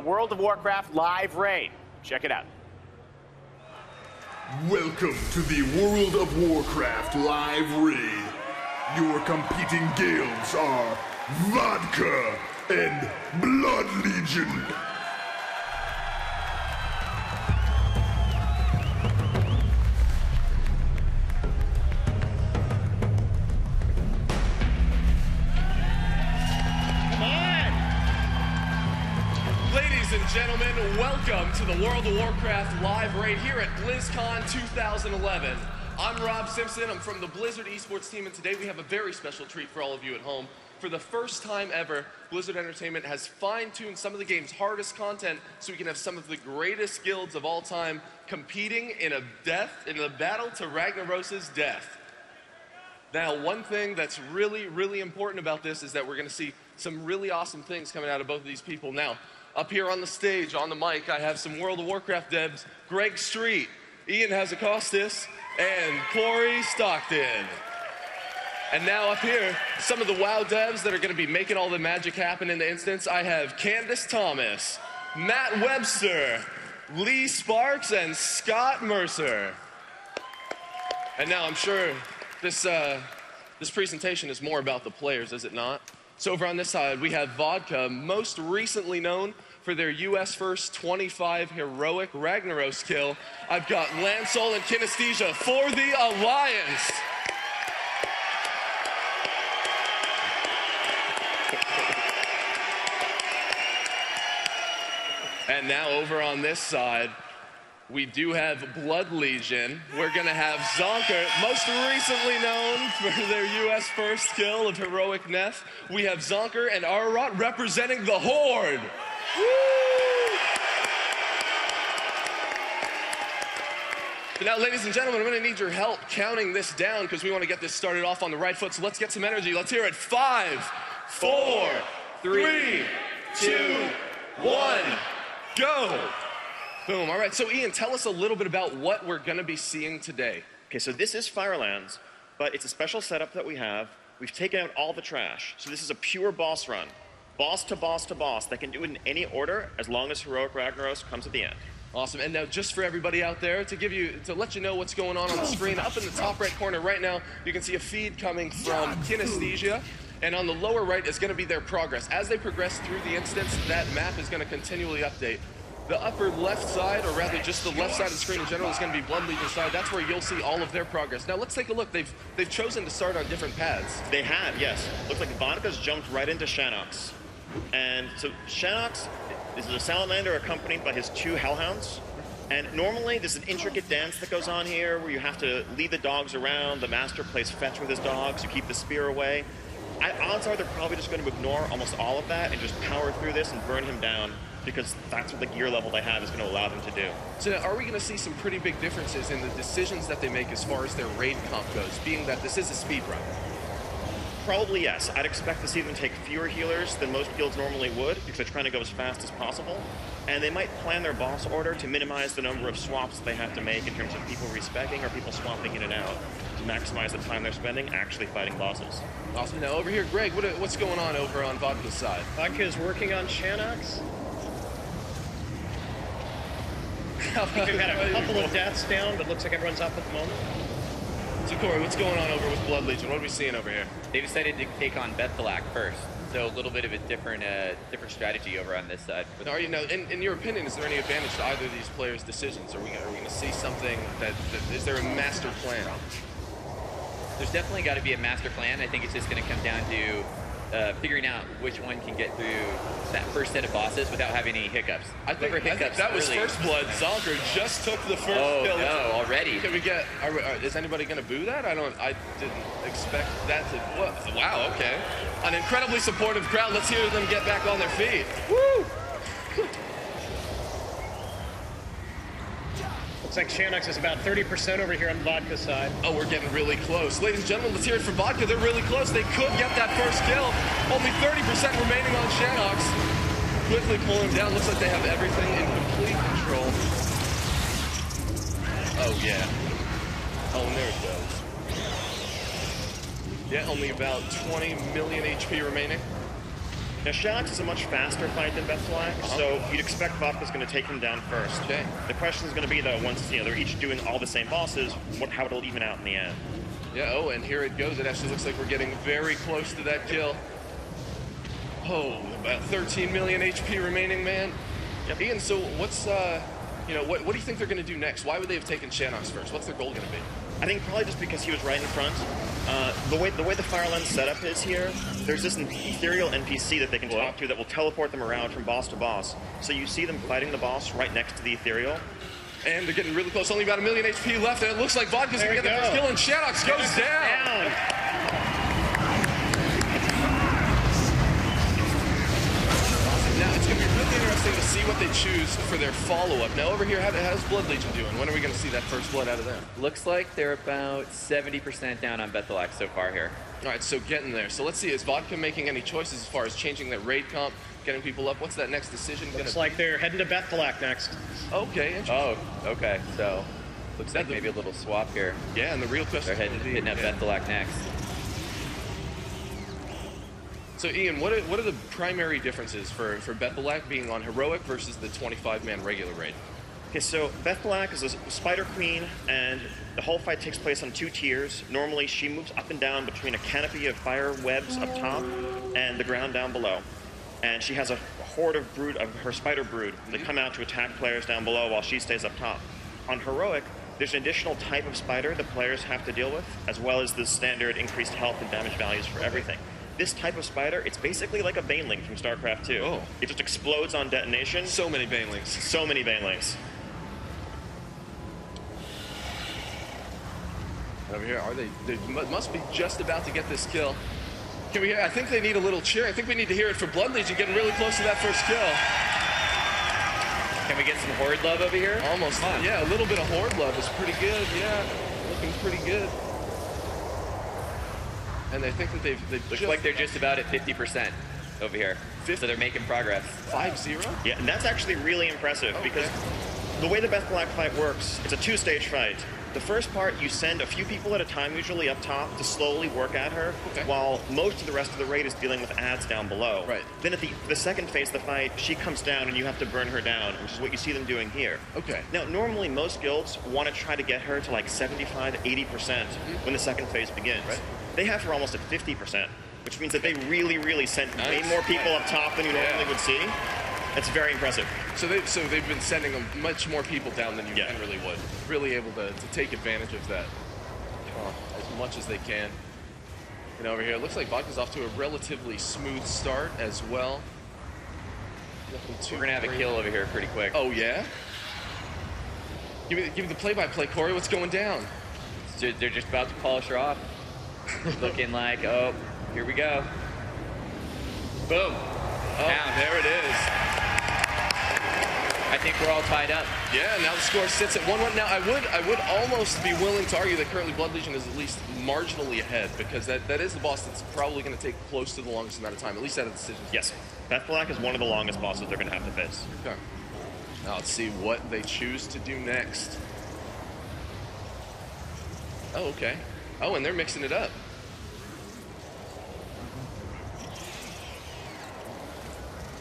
World of Warcraft live raid. Check it out. Welcome to the World of Warcraft live raid. Your competing guilds are Vodka and Blood Legion. Ladies and gentlemen, welcome to the World of Warcraft live raid here at BlizzCon 2011. I'm Rob Simpson, I'm from the Blizzard esports team, and today we have a very special treat for all of you at home. For the first time ever, Blizzard Entertainment has fine-tuned some of the game's hardest content so we can have some of the greatest guilds of all time competing in a battle to Ragnaros' death. Now, one thing that's really, really important about this is that we're going to see some really awesome things coming out of both of these people. Now, up here on the stage, on the mic, I have some World of Warcraft devs, Greg Street, Ian Hazakostas, and Corey Stockton. And now up here, some of the WoW devs that are going to be making all the magic happen in the instance. I have Candace Thomas, Matt Webster, Lee Sparks, and Scott Mercer. And now I'm sure this presentation is more about the players, is it not? So over on this side, we have Vodka, most recently known for their US first 25 heroic Ragnaros kill. I've got Lancel and Kinesthesia for the Alliance. And now over on this side, we do have Blood Legion. We're gonna have Zonker, most recently known for their US first kill of heroic Neff. We have Zonker and Ararat representing the Horde. Woo! But now, ladies and gentlemen, I'm gonna need your help counting this down because we wanna get this started off on the right foot. So let's get some energy. Let's hear it. 5, 4, 3, 2, 1, go. Boom. All right, so Ian, tell us a little bit about what we're going to be seeing today. Okay, so this is Firelands, but it's a special setup that we have. We've taken out all the trash. So this is a pure boss run. Boss to boss to boss. They can do it in any order as long as Heroic Ragnaros comes at the end. Awesome. And now just for everybody out there, to let you know what's going on the screen, up in the top right corner right now, you can see a feed coming from Kinesthesia. And on the lower right is going to be their progress. As they progress through the instance, that map is going to continually update. The upper left side, or rather just the left side of the screen in general, is going to be Blood Legion side. That's where you'll see all of their progress. Now let's take a look. They've chosen to start on different paths. They have, yes. Looks like Vodka's jumped right into Shanox. And so Shanox is a salamander accompanied by his 2 hellhounds. And normally there's an intricate dance that goes on here where you have to lead the dogs around. The master plays fetch with his dogs. You keep the spear away. Odds are they're probably just going to ignore almost all of that and just power through this and burn him down, because that's what the gear level they have is going to allow them to do. So now, are we going to see some pretty big differences in the decisions that they make as far as their raid comp goes, being that this is a speed run? Probably yes. I'd expect to see them take fewer healers than most guilds normally would, because they're trying to go as fast as possible. And they might plan their boss order to minimize the number of swaps they have to make in terms of people respecking or people swapping in and out, to maximize the time they're spending actually fighting bosses. Awesome. Now over here, Greg, what's going on over on Vodka's side? Vodka's working on Shanox. I think we've had a couple of deaths down, but looks like everyone's up at the moment. So Corey, what's going on over with Blood Legion? What are we seeing over here? They decided to take on Bethalak first, so a little bit of a different strategy over on this side. Now, are you, now, in your opinion, is there any advantage to either of these players' decisions? Are we going to see something is there a master plan? There's definitely got to be a master plan. I think it's just going to come down to figuring out which one can get through that first set of bosses without having any hiccups. I think that was first blood. Zonker just took the first kill. Oh no, already. Can we get? Is anybody going to boo that? I didn't expect that to. Wow. Okay. An incredibly supportive crowd. Let's hear them get back on their feet. Woo! Looks like Shanox is about 30% over here on Vodka's side. Oh, we're getting really close. Ladies and gentlemen, let's hear it for Vodka. They're really close. They could get that first kill. Only 30% remaining on Shanox. Quickly pull him down. Looks like they have everything in complete control. Oh, yeah. Oh, and there it goes. Yeah, only about 20 million HP remaining. Now, Shanox is a much faster fight than Bethblack, so you'd expect Vodka's going to take him down first. Okay. The question is going to be, though, once they're each doing all the same bosses, how it'll even out in the end. Yeah, oh, and here it goes. It actually looks like we're getting very close to that kill. Oh, about 13 million HP remaining, man. Yep. Ian, so what's, what do you think they're going to do next? Why would they have taken Shanox first? What's their goal going to be? I think probably just because he was right in front. The way the Fire Lens setup is here, there's this ethereal NPC that they can talk to that will teleport them around from boss to boss. So you see them fighting the boss right next to the ethereal. And they're getting really close. Only about 1 million HP left, and it looks like Vodka's going to get the first kill, and Shanox goes down. Now, it's going to be really interesting to see what they choose for their follow-up. Now, over here, how's Blood Legion doing? When are we going to see that first blood out of them? Looks like they're about 70% down on Bethalac so far here. All right, so getting there. So let's see, is Vodka making any choices as far as changing that raid comp, getting people up? What's that next decision going to be? Looks like they're heading to Bethalac next. Okay, interesting. Oh, okay. So looks like maybe a little swap here. Yeah, and the real question they're hitting up Bethalac next. So Ian, what are the primary differences for Bethalac being on heroic versus the 25-man regular raid? Okay, so Bethalac is a spider queen, and the whole fight takes place on 2 tiers. Normally, she moves up and down between a canopy of fire webs up top and the ground down below. And she has a horde of her spider brood that come out to attack players down below while she stays up top. On heroic, there's an additional type of spider the players have to deal with, as well as the standard increased health and damage values for everything. This type of spider, it's basically like a Baneling from StarCraft 2. Oh. It just explodes on detonation. So many Banelings. So many Banelings. Over here, they must be just about to get this kill. Can we hear? I think they need a little cheer. I think we need to hear it for Blood Legion getting really close to that first kill. Can we get some horde love over here? Almost. Yeah, a little bit of horde love is pretty good. Yeah, looking pretty good. And I think that they've looks like they're just about at 50% over here. 50? So they're making progress. 5-0? Yeah, and that's actually really impressive because the way the Bethalac fight works, it's a 2-stage fight. The first part, you send a few people at a time, usually up top, to slowly work at her, while most of the rest of the raid is dealing with ads down below. Right. Then at the second phase of the fight, she comes down and you have to burn her down, which is what you see them doing here. Okay. Now, normally most guilds want to try to get her to like 75, 80% when the second phase begins. Right. They have her almost at 50%, which means that they really sent way more people up top than you normally would see. That's very impressive. So they've been sending much more people down than you generally would. Really able to take advantage of that as much as they can. And over here, it looks like Vodka's off to a relatively smooth start as well. We're gonna have a kill over here pretty quick. Oh yeah? Give me the play-by-play, Corey. What's going down? So they're just about to polish her off. Looking like, oh, here we go. Boom. Oh, there it is. I think we're all tied up. Yeah, now the score sits at 1-1. Now, I would almost be willing to argue that currently Blood Legion is at least marginally ahead, because that is the boss that's probably going to take close to the longest amount of time, at least out of decisions. Yes. Bethalac is one of the longest bosses they're going to have to face. Okay. Now let's see what they choose to do next. Oh, okay. Oh, and they're mixing it up.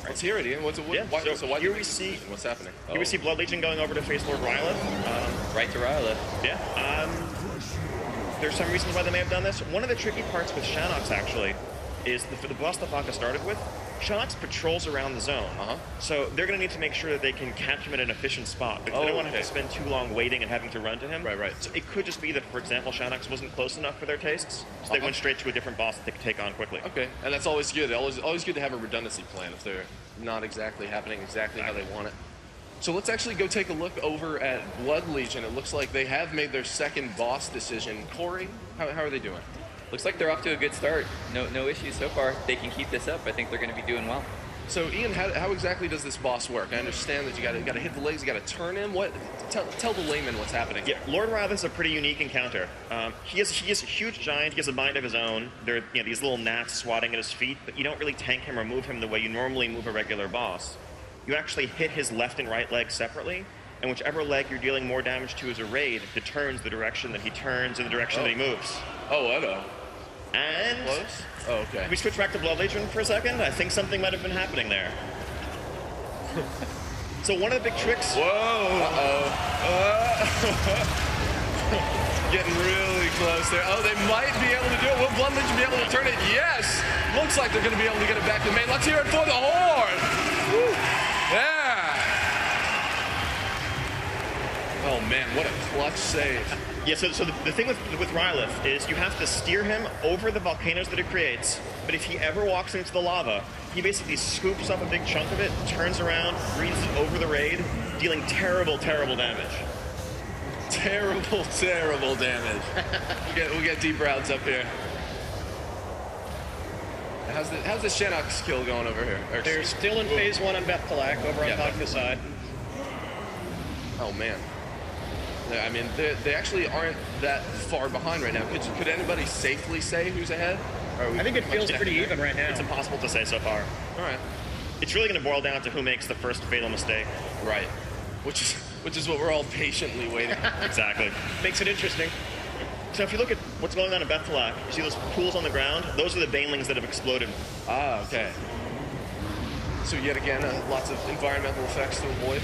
Let's hear it, Ian. So here we see what's happening. Here we see Blood Legion going over to face Lord Rylith. Right to Rylith. Yeah. There's some reasons why they may have done this. One of the tricky parts with Shanox, actually, is the boss that Vodka started with. Shanox patrols around the zone. So they're going to need to make sure that they can catch him at an efficient spot. Because they don't want to have to spend too long waiting and having to run to him. Right. So it could just be that, for example, Shanox wasn't close enough for their tastes. So they went straight to a different boss that they could take on quickly. Okay, and that's always good. Always good to have a redundancy plan if they're not exactly happening exactly how they want it. So let's actually go take a look over at Blood Legion. It looks like they have made their second boss decision. Corey, how are they doing? Looks like they're off to a good start. No issues so far. They can keep this up. I think they're going to be doing well. So Ian, how exactly does this boss work? I understand that you got to hit the legs, you got to turn him. Tell the layman what's happening. Yeah, Lord Rylith is a pretty unique encounter. He is a huge giant. He has a mind of his own. There are these little gnats swatting at his feet, but you don't really tank him or move him the way you normally move a regular boss. You actually hit his left and right leg separately, and whichever leg you're dealing more damage to as a raid determines the direction that he turns and the direction that he moves. Oh, I know. And Close? Oh, okay. we switch back to Blood Legion for a second. I think something might have been happening there. So one of the big tricks. Whoa! Getting really close there. Oh, they might be able to do it. Will Blood Legion be able to turn it? Yes! Looks like they're going to be able to get it back to the main. Let's hear it for the Horde! Woo. Yeah! Oh man, what a clutch save. Yeah, so the thing with Rylith is you have to steer him over the volcanoes that it creates, but if he ever walks into the lava, he basically scoops up a big chunk of it, turns around, breathes it over the raid, dealing terrible, terrible damage. Terrible, terrible damage. we get deep routes up here. How's the Shenox kill going over here? They're still in phase 1 on Bethkalak over on Vodka side. Oh man. I mean, they actually aren't that far behind right now. Could anybody safely say who's ahead? I think it feels pretty even right now. It's impossible to say so far. All right. It's really going to boil down to who makes the first fatal mistake. Right. Which is what we're all patiently waiting for. Exactly. Makes it interesting. So if you look at what's going on in Bethkalak, you see those pools on the ground? Those are the banelings that have exploded. Ah, okay. So yet again, lots of environmental effects to avoid.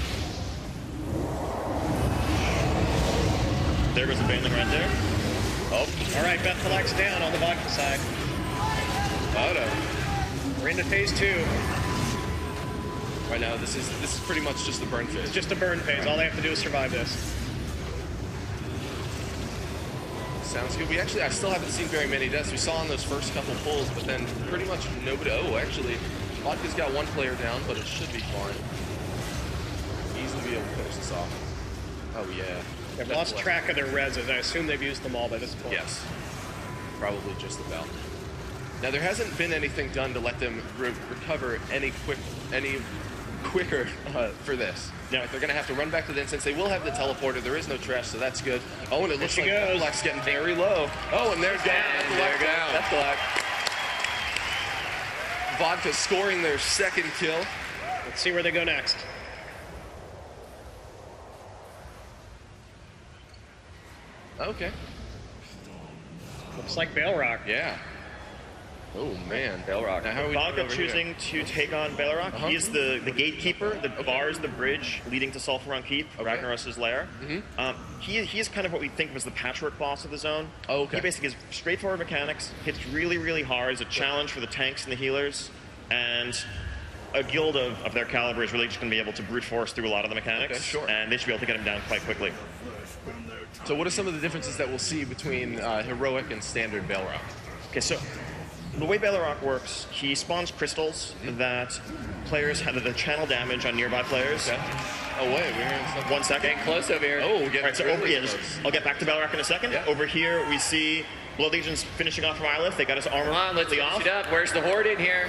There goes a baneling right there. Oh. All right, Bethkalak's down on the Vodka side. Oh no. We're into phase 2. Right now, this is pretty much just the burn phase. It's just a burn phase. All they have to do is survive this. Sounds good. I still haven't seen very many deaths. We saw on those first couple pulls, but then pretty much nobody. Oh, actually, Vodka's got one player down, but it should be fine. Easily be able to finish this off. Oh yeah. They've lost track of their reses. I assume they've used them all by this point. Yes. Probably just about. Now, there hasn't been anything done to let them recover any quicker for this. Yeah, they're going to have to run back to the instance. They will have the teleporter. There is no trash, so that's good. Oh, and it looks like Bethkalak's getting very low. Oh, and they're down. They're down. Bethkalak. Vodka scoring their second kill. Let's see where they go next. Okay. Looks like Balerock. Yeah. Oh man, Balerock. Now how are we Vodka choosing to take on Balerock. He is the gatekeeper that bars the bridge leading to Sulfuron Keep, Ragnaros' lair. He is kind of what we think of as the patchwork boss of the zone. Oh, okay. He basically has straightforward mechanics, hits really, really hard, is a challenge for the tanks and the healers, and a guild of their caliber is really just going to be able to brute force through a lot of the mechanics, and they should be able to get him down quite quickly. So what are some of the differences that we'll see between heroic and standard Balerock? Okay, so the way Balerock works, he spawns crystals that players have the channel damage on nearby players. Okay. Oh wait, we're hearing something. 1 second. Getting close over here. Oh, we're getting All right, so over here, I'll get back to Balerock in a second. Yeah. Over here, we see Blood Legion's finishing off Rylith. They got his armor. Come on, let's finish it up. Where's the Horde in here?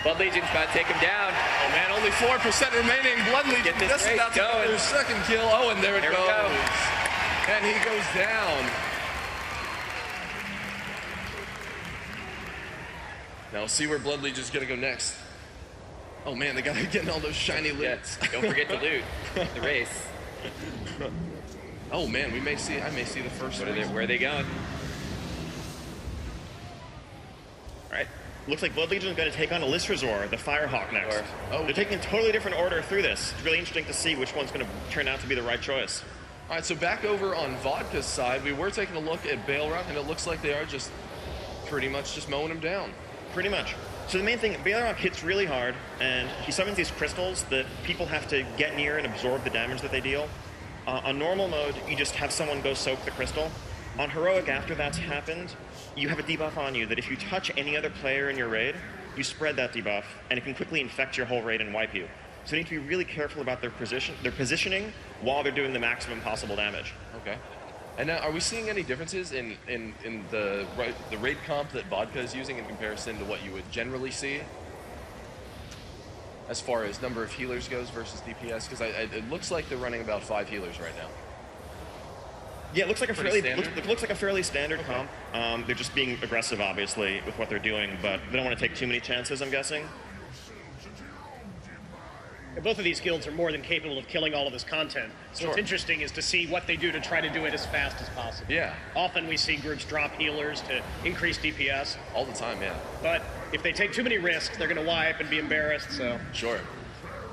Blood Legion's about to take him down. Oh man, only 4% remaining. Blood Legion Get this just race about to get their second kill. Oh, and there it goes. Go. And he goes down. Now we'll see where Blood Legion's gonna go next. Oh man, they gotta get all those shiny loots. Don't forget to loot the race. Oh man, I may see the first one. Where are they going? Alright. Looks like Blood Legion is going to take on Elisrazor, the Firehawk, next. Oh. They're taking a totally different order through this. It's really interesting to see which one's going to turn out to be the right choice. All right, so back over on Vodka's side, we were taking a look at Balerock, and it looks like they are just pretty much just mowing him down. Pretty much. So the main thing, Balerock hits really hard, and he summons these crystals that people have to get near and absorb the damage that they deal. On normal mode, you just have someone go soak the crystal. On Heroic, after that's happened, you have a debuff on you that if you touch any other player in your raid, you spread that debuff, and it can quickly infect your whole raid and wipe you. So you need to be really careful about their positioning while they're doing the maximum possible damage. Okay. And now, are we seeing any differences in the raid comp that Vodka is using in comparison to what you would generally see? As far as number of healers goes versus DPS? Because it looks like they're running about 5 healers right now. Yeah, it looks like a fairly standard comp. They're just being aggressive, obviously, with what they're doing, but they don't want to take too many chances, I'm guessing. Both of these guilds are more than capable of killing all of this content. So what's interesting is to see what they do to try to do it as fast as possible. Yeah. Often we see groups drop healers to increase DPS. All the time, yeah. But if they take too many risks, they're going to wipe and be embarrassed, so... Sure.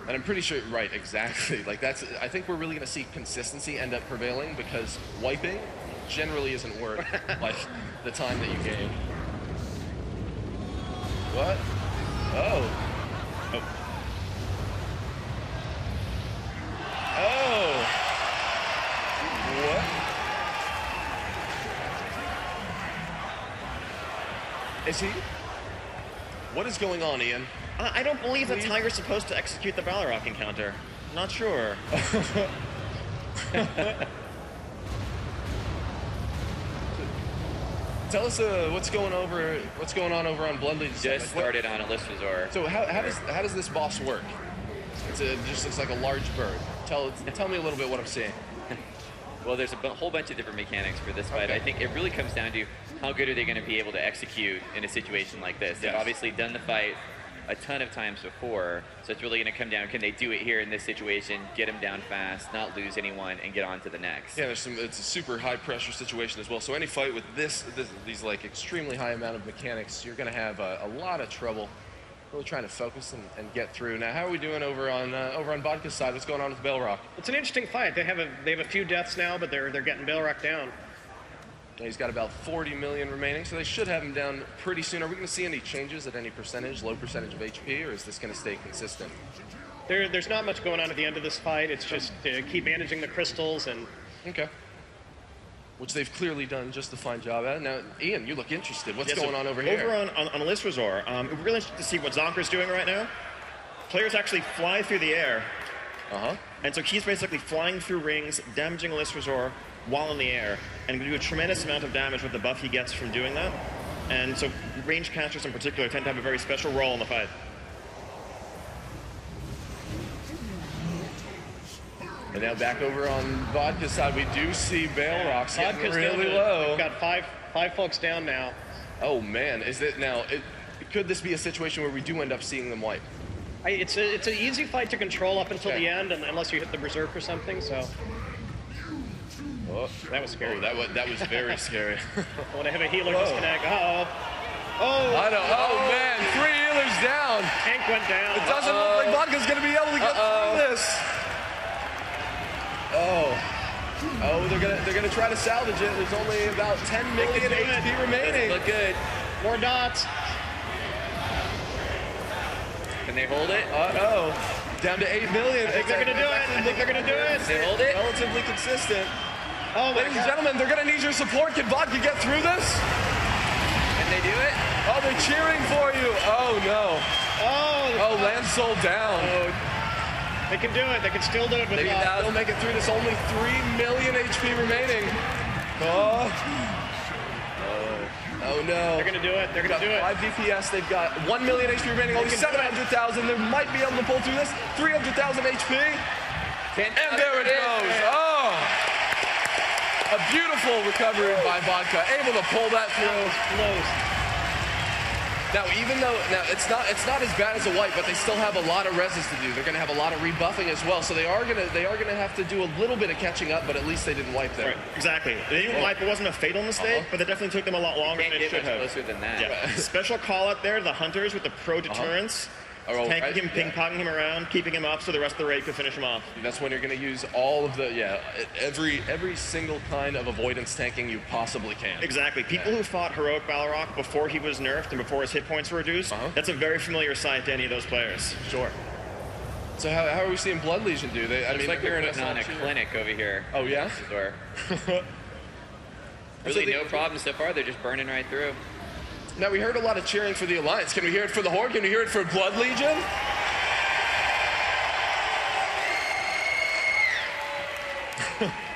And I'm pretty sure, right, exactly. Like that's, I think we're really going to see consistency end up prevailing because wiping generally isn't worth like the time that you gain. What? Oh. Oh. Oh. What? Is he? What is going on, Ian? I don't believe that Tiger's supposed to execute the Balrog encounter. Not sure. Tell us what's going on over on Bloodlegion. Just started on a list resort. So how does this boss work? It just looks like a large bird. Tell me a little bit what I'm seeing. Well, there's a whole bunch of different mechanics for this fight. Okay. I think it really comes down to how good are they going to be able to execute in a situation like this. They've obviously done the fight a ton of times before, so it's really going to come down, can they do it here in this situation, get them down fast, not lose anyone, and get on to the next. Yeah, it's a super high pressure situation as well. So any fight with these like extremely high amount of mechanics, you're going to have a lot of trouble really trying to focus and get through. Now, how are we doing over on Vodka's side? What's going on with Balrog? It's an interesting fight. They have a few deaths now, but they're getting Balrog down. Yeah, he's got about 40 million remaining, so they should have him down pretty soon. Are we going to see any changes at any percentage, low percentage of HP, or is this going to stay consistent? There's not much going on at the end of this fight. It's just keep managing the crystals and... Okay. Which they've clearly done just a fine job at. Now, Ian, you look interested. What's going on over here? Over on List Resort, we're really interested to see what Zonker's doing right now. Players actually fly through the air. And so he's basically flying through rings, damaging List Resort while in the air, and going to do a tremendous amount of damage with the buff he gets from doing that. And so range casters in particular tend to have a very special role in the fight. And now back over on Vodka's side, we do see Balrog getting really low. We've got five folks down now. Oh man, is it now? Could this be a situation where we do end up seeing them wipe? It's an easy fight to control up until the end, unless you hit the berserk or something. So. Oh, that was scary. Oh, that was very scary. When I have a healer disconnect. I don't. Oh man, 3 healers down. Tank went down. It doesn't look like Vodka's gonna be able to get through this. Oh, they're gonna try to salvage it. There's only about 10 million HP remaining. Look good. More dots. Can they hold it? Down to 8 million. I think they're gonna do it. I think they're gonna do it. They hold it. Relatively consistent. Oh, ladies and gentlemen, they're gonna need your support. Can Vodka get through this? Can they do it? Oh, they're cheering for you. Oh no. Oh, Lance sold down. They can do it. They can still do it with They'll make it through this. Only 3 million HP remaining. Oh no. They're gonna do it. They're gonna do it. 5 DPS. They've got 1 million HP remaining. Only 700,000. They might be able to pull through this. 300,000 HP. And there it goes. Oh. A beautiful recovery by Vodka, able to pull that through. Now, even though it's not as bad as a wipe, but they still have a lot of reses to do. They're going to have a lot of rebuffing as well, so they are going to have to do a little bit of catching up. But at least they didn't wipe there. Right, exactly. They didn't wipe. It wasn't a fatal mistake, but it definitely took them a lot longer than it should have. Closer than that. Yeah. Special call out there to the hunters with the pro deterrence. Tanking him, ping-ponging him around, keeping him up so the rest of the raid could finish him off. That's when you're going to use all of the, every single kind of avoidance tanking you possibly can. Exactly. People who fought Heroic Balrog before he was nerfed and before his hit points were reduced, that's a very familiar sight to any of those players. Sure. So how are we seeing Blood Legion do? I mean, like they're putting on a clinic over here. Oh, yeah? Really no problem so far. They're just burning right through. Now, we heard a lot of cheering for the Alliance. Can we hear it for the Horde? Can we hear it for Blood Legion?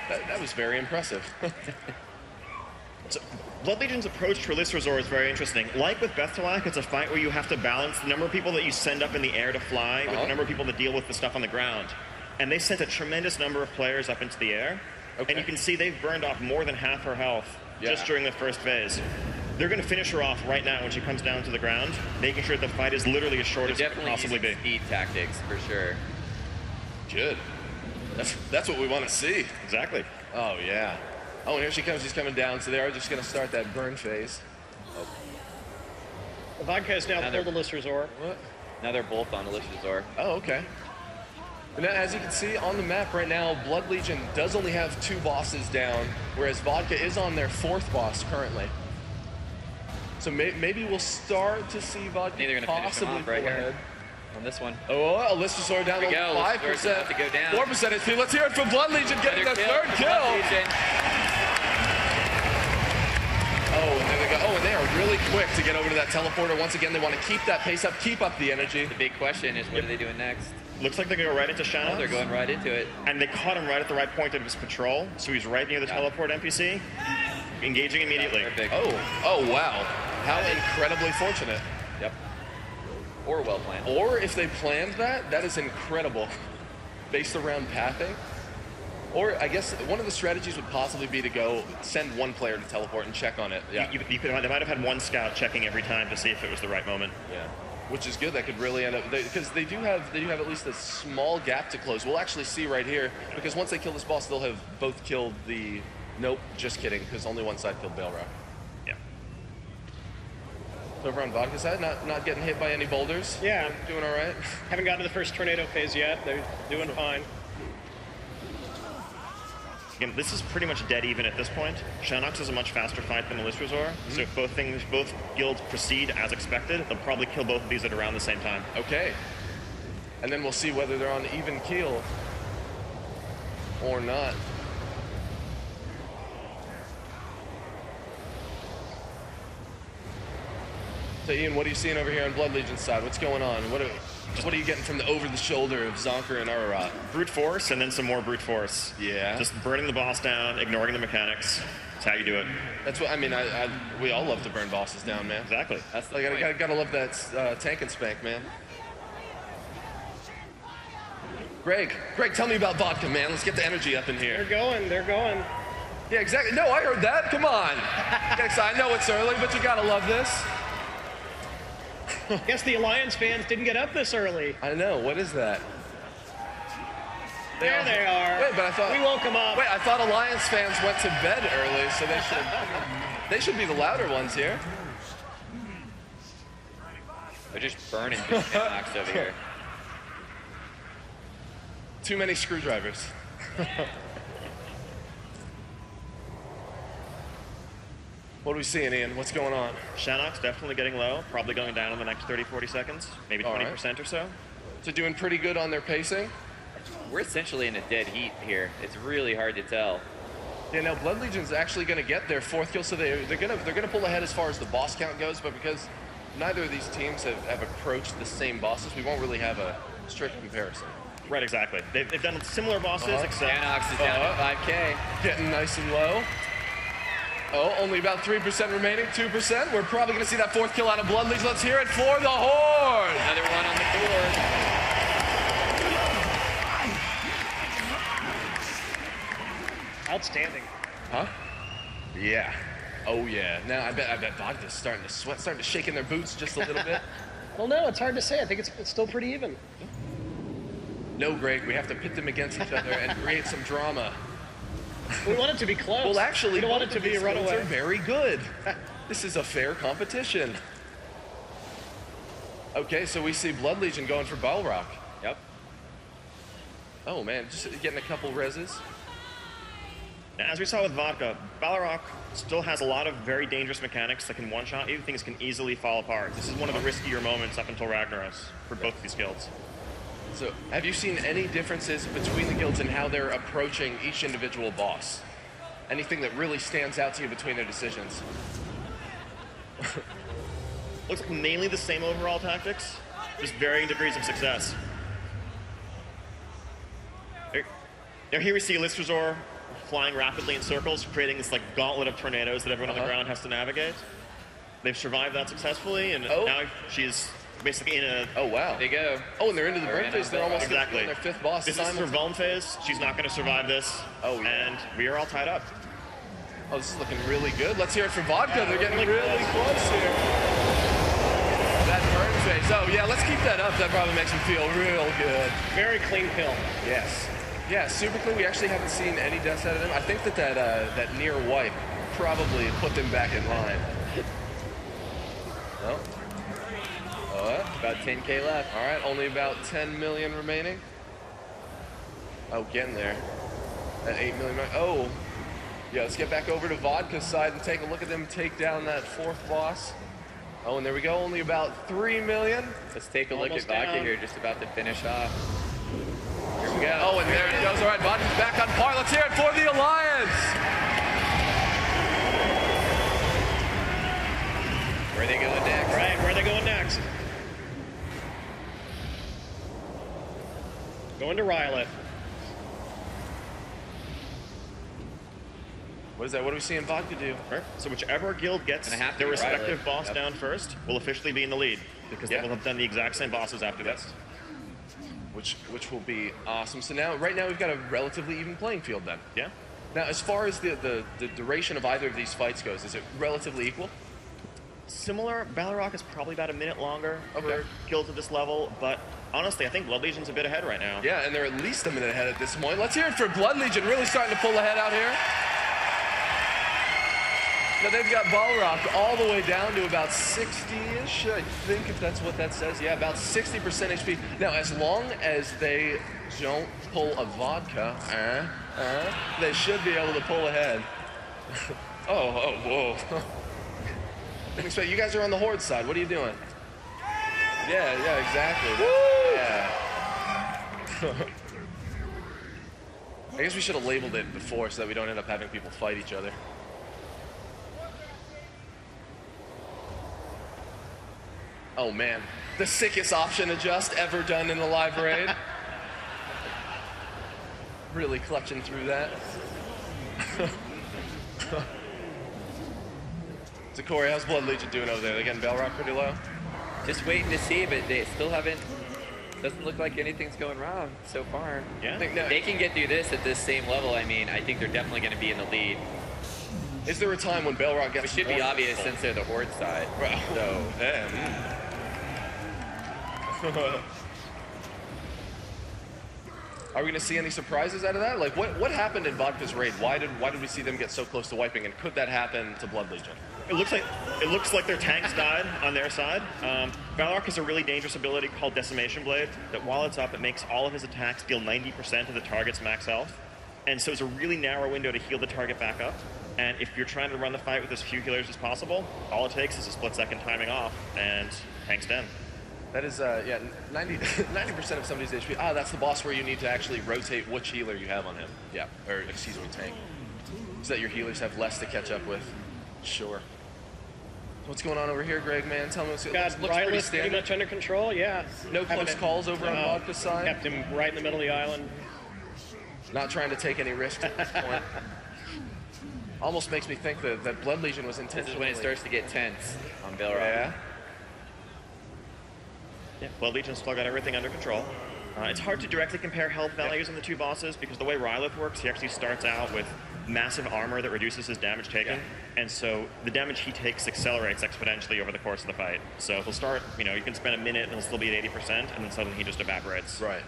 that was very impressive. So, Blood Legion's approach to List Resort is very interesting. Like with Bethelak, it's a fight where you have to balance the number of people that you send up in the air to fly with the number of people that deal with the stuff on the ground. And they sent a tremendous number of players up into the air. Okay. And you can see they've burned off more than half her health just during the first phase. They're going to finish her off right now when she comes down to the ground, making sure that the fight is literally as short as it can possibly be. Speed tactics, for sure. Good. That's what we want to see. Exactly. Oh, yeah. Oh, and here she comes. She's coming down. So they are just going to start that burn phase. The Vodka has now pulled Alyssa's Ore. What? Now they're both on Alyssa's Ore. Oh, okay. And now, as you can see on the map right now, Blood Legion does only have 2 bosses down, whereas Vodka is on their 4th boss currently. So maybe we'll start to see Vodka possibly pull ahead on this one. Oh, Alyssa's Ore down to 5%. To go down. 4% HP. Let's hear it from Blood Legion getting their 3rd kill. Oh, and there they go. Oh, and they are really quick to get over to that teleporter. Once again, they want to keep that pace up, keep up the energy. The big question is, what are they doing next? Looks like they're going to go right into Shannon. Oh, they're going right into it. And they caught him right at the right point of his patrol, so he's right near the teleport NPC, engaging immediately. Oh, wow. How incredibly fortunate. Yep. Or well planned. Or if they planned that, that is incredible. Based around pathing. Or I guess one of the strategies would possibly be to go send one player to teleport and check on it. Yeah. They might have had one scout checking every time to see if it was the right moment. Yeah. Which is good. That could really end up, because they do have at least a small gap to close. We'll actually see right here, because once they kill this boss, they'll have both killed the. Nope, just kidding, because only one side killed Balrog. Yeah. So over on Vodka's side, not getting hit by any boulders. Yeah, doing all right. Haven't gotten to the first tornado phase yet. They're doing fine. Again, this is pretty much dead even at this point. Shanox is a much faster fight than Alyssa's Ore, so if both guilds proceed as expected, they'll probably kill both of these at around the same time. Okay. And then we'll see whether they're on even keel or not. So Ian, what are you seeing over here on Blood Legion's side? What's going on? What are you getting from the over the shoulder of Zonker and Ararat? Brute force and then some more brute force. Yeah. Just burning the boss down, ignoring the mechanics. That's how you do it. That's what I mean. We all love to burn bosses down, man. Exactly. That's like gotta love that tank and spank, man. Greg, tell me about Vodka, man. Let's get the energy up in here. They're going. Yeah, exactly. No, I heard that. Come on. Yes, I know it's early, but you gotta love this. I guess the Alliance fans didn't get up this early. I know. What is that? There they are. Wait, but I thought we woke them up. Wait, I thought Alliance fans went to bed early, so they should be the louder ones here. They're just burning Shanox over here. Too many screwdrivers. What are we seeing, Ian? What's going on? Shanox definitely getting low, probably going down in the next 30-40 seconds, maybe 20% or so. So doing pretty good on their pacing. We're essentially in a dead heat here. It's really hard to tell. Yeah, now Blood Legion's actually going to get their 4th kill, so they're gonna pull ahead as far as the boss count goes. But because neither of these teams have approached the same bosses, we won't really have a strict comparison. Right, exactly. They've done similar bosses, except Shanox is down to 5K. Getting nice and low. Oh, only about 3% remaining, 2%. We're probably going to see that 4th kill out of Blood Legion. Let's hear it for the Horde. Another one on the board. Outstanding. Huh? Yeah. Oh, yeah. Now, I bet Vodka's starting to sweat, starting to shake in their boots just a little bit. Well, no, it's hard to say. I think it's still pretty even. No, Greg, we have to pit them against each other and create some drama. We want it to be close. Well, actually, we don't want it to be a runaway. Are very good. This is a fair competition. Okay, so we see Blood Legion going for Balrog. Yep. Oh man, just getting a couple reses. Now, as we saw with Vodka, Balrog still has a lot of very dangerous mechanics that can one-shot you. Things can easily fall apart. This is one of the riskier moments up until Ragnaros for both of these guilds. So, have you seen any differences between the guilds in how they're approaching each individual boss? Anything that really stands out to you between their decisions? Looks like mainly the same overall tactics, just varying degrees of success. Now here we see Alyssa's Ore flying rapidly in circles, creating this like gauntlet of tornadoes that everyone on the ground has to navigate. They've survived that successfully, and now she's basically in a... Oh, wow. They go. Oh, and they're into the burn phase. They're almost exactly in their 5th boss. This is her Vuln phase. She's not going to survive this. Oh, yeah. And we are all tied up. Oh, this is looking really good. Let's hear it for Vodka. They're getting really close here. That burn face. Oh, yeah, let's keep that up. That probably makes him feel real good. Very clean kill. Yes. Yeah, super clean. We actually haven't seen any deaths out of him. I think that near wipe probably put them back in line. Oh. About 10K left. All right, only about 10 million remaining. Oh, getting there. At 8 million. Oh. Yeah, let's get back over to Vodka's side and take a look at them take down that fourth boss. Oh, and there we go. Only about 3 million. Let's take a look at Vodka here, just about to finish off. Here we go. Oh, and there it goes. All right, Vodka's back on par. Let's hear it for the Alliance. Where are they going next? Right, where are they going next? Going to Rylith. What is that? What are we seeing Vodka do? Right. So whichever guild gets their respective boss down first will officially be in the lead, because they will have done the exact same bosses after this. Which will be awesome. So now, right now, we've got a relatively even playing field then. Yeah. Now, as far as the duration of either of these fights goes, is it relatively equal? Similar. Balrog is probably about a minute longer for guilds at this level, but honestly, I think Blood Legion's a bit ahead right now. Yeah, and they're at least a minute ahead at this point. Let's hear it for Blood Legion, really starting to pull ahead out here. Now they've got Balrog all the way down to about 60-ish, I think, if that's what that says. Yeah, about 60% HP. Now, as long as they don't pull a Vodka, they should be able to pull ahead. Whoa. You guys are on the Horde side. What are you doing? Yeah, exactly. Yeah. I guess we should have labeled it before so that we don't end up having people fight each other. Oh man, the sickest option adjust ever done in a live raid. Really clutching through that. So Corey, how's Blood Legion doing over there? They getting Balrog pretty low? Just waiting to see, but they still haven't. Doesn't look like anything's going wrong so far. Yeah. They can get through this at this same level. I mean, I think they're definitely going to be in the lead. Is there a time when Balrog gets? It should be obvious since they're the Horde side. Well, so. Are we going to see any surprises out of that? Like, what happened in Vodka's raid? Why did we see them get so close to wiping? And could that happen to Blood Legion? It looks like their tanks died on their side. Balrog has a really dangerous ability called Decimation Blade that while it's up, it makes all of his attacks deal 90% of the target's max health. And so it's a really narrow window to heal the target back up. And if you're trying to run the fight with as few healers as possible, all it takes is a split-second timing off, and tank's dead. That is, 90% of somebody's HP. Ah, that's the boss where you need to actually rotate which healer you have on him. Yeah, or excuse me, tank. So that your healers have less to catch up with. Sure. What's going on over here, Greg, man? Tell me what's got Rylith pretty much under control, yeah. No close calls over on Vodka's side? Kept him right in the middle of the island. Not trying to take any risks at this point. Almost makes me think that Blood Legion was intentionally... This is when it starts to get tense on Balrog. Yeah. Yeah, Blood Legion's still got everything under control. It's hard to directly compare health values on the two bosses because the way Rylith works, he actually starts out with massive armor that reduces his damage taken, and so the damage he takes accelerates exponentially over the course of the fight. So he'll start, you can spend a minute and he'll still be at 80%, and then suddenly he just evaporates. Right.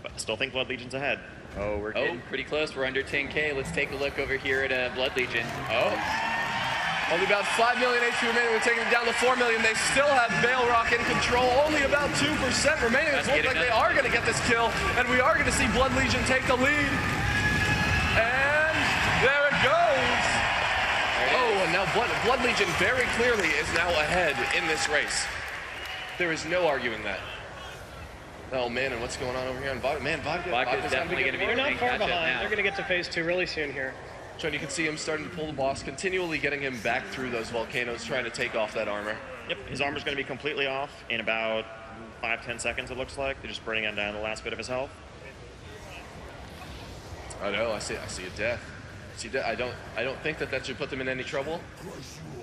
But I still think Blood Legion's ahead. Oh, we're getting pretty close. We're under 10K. Let's take a look over here at Blood Legion. Oh. Only about 5 million HP remaining. We're taking it down to 4 million. They still have Balrog in control. Only about 2% remaining. It looks like they are going to get this kill, and we are going to see Blood Legion take the lead. And there it goes. And now Blood Legion very clearly is now ahead in this race. There is no arguing that. Oh man, and what's going on over here on Vodka? Man, Vodka's definitely going to be. They're not far behind. They're going to get to phase 2 really soon here. So you can see him starting to pull the boss, continually getting him back through those volcanoes, trying to take off that armor. Yep, his armor's going to be completely off in about 5-10 seconds, it looks like. They're just burning down the last bit of his health. I know, I see a death. I don't think that should put them in any trouble.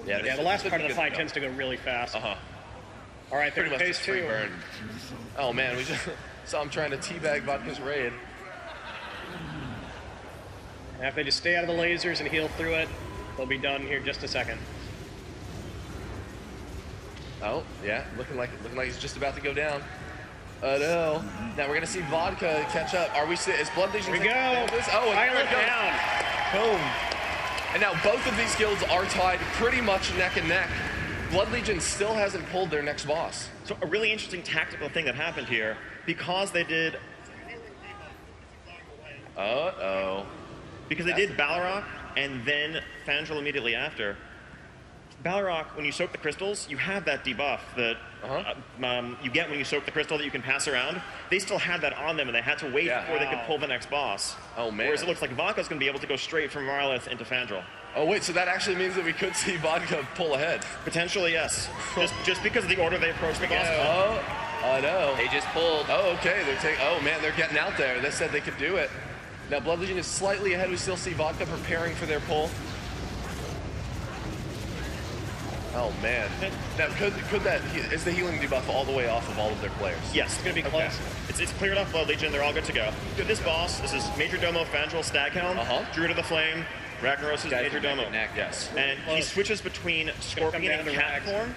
Yeah, the last part of the fight tends to go really fast. Uh-huh. All right, they're in phase 2. Burn. Oh man, we just saw him trying to teabag Vodka's raid. And if they just stay out of the lasers and heal through it, they'll be done here in just a second. Oh, yeah, looking like he's just about to go down. Oh no. Now we're gonna see Vodka catch up. Are we? Is Blood Legion? Here we go. Oh, and Pilot there it down. goes. Boom. And now both of these guilds are tied pretty much neck and neck. Blood Legion still hasn't pulled their next boss. So a really interesting tactical thing that happened here, because they did... Uh-oh. Because they did Balrog and then Fandral immediately after. Balrog, when you soak the crystals, you have that debuff that you get when you soak the crystal that you can pass around. They still had that on them, and they had to wait before they could pull the next boss. Oh, man. Whereas it looks like Vodka's going to be able to go straight from Marlith into Fandral. Oh, wait, so that actually means that we could see Vodka pull ahead? Potentially, yes. just because of the order they approached the boss. Oh, no. They just pulled. Oh, okay. Oh, man, they're getting out there. They said they could do it. Now, Blood Legion is slightly ahead. We still see Vodka preparing for their pull. Oh, man. Now, is the healing debuff all the way off of all of their players? Yes. It's going to be close. It's cleared off Blood Legion. They're all good to go. This boss, this is Major Domo Fandral Staghelm, Druid of the Flame, Ragnaros' Major Domo. Yes. And he switches between Scorpion and Cat form,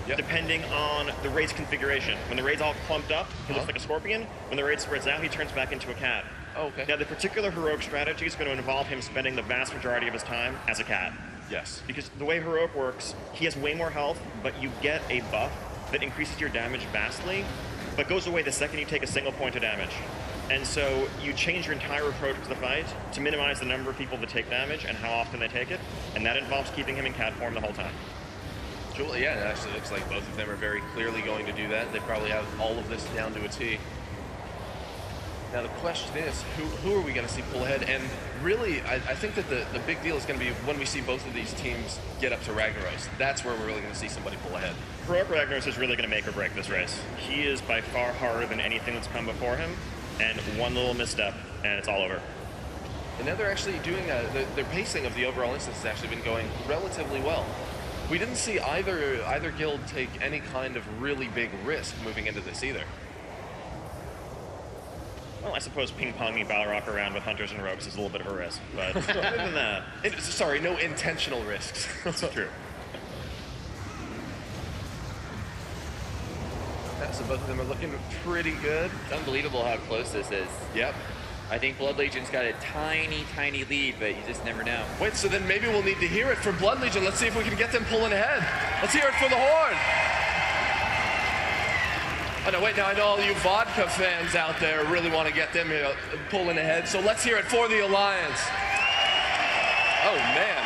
depending on the raid's configuration. When the raid's all clumped up, he looks like a Scorpion. When the raid spreads out, he turns back into a cat. Oh, okay. Now, the particular heroic strategy is going to involve him spending the vast majority of his time as a cat. Yes. Because the way heroic works, he has way more health, but you get a buff that increases your damage vastly, but goes away the second you take a single point of damage. And so you change your entire approach to the fight to minimize the number of people that take damage and how often they take it, and that involves keeping him in cat form the whole time. Yeah, it actually looks like both of them are very clearly going to do that. They probably have all of this down to a T. Now the question is, who are we going to see pull ahead? And really, I think that the big deal is going to be when we see both of these teams get up to Ragnaros. That's where we're really going to see somebody pull ahead. Heroic Ragnaros is really going to make or break this race. He is by far harder than anything that's come before him, and one little misstep, and it's all over. And now they're actually doing, their pacing of the overall instance has actually been going relatively well. We didn't see either guild take any kind of really big risk moving into this either. Well, I suppose ping-ponging Balrog around with hunters and rogues is a little bit of a risk, but other than that... Sorry, no intentional risks. That's true. So both of them are looking pretty good. It's unbelievable how close this is. Yep. I think Blood Legion's got a tiny, tiny lead, but you just never know. Wait, so then maybe we'll need to hear it for Blood Legion. Let's see if we can get them pulling ahead. Let's hear it for the Horde. Oh, no, wait, now I know all you Vodka fans out there really want to get them pulling ahead, so let's hear it for the Alliance. Oh, man.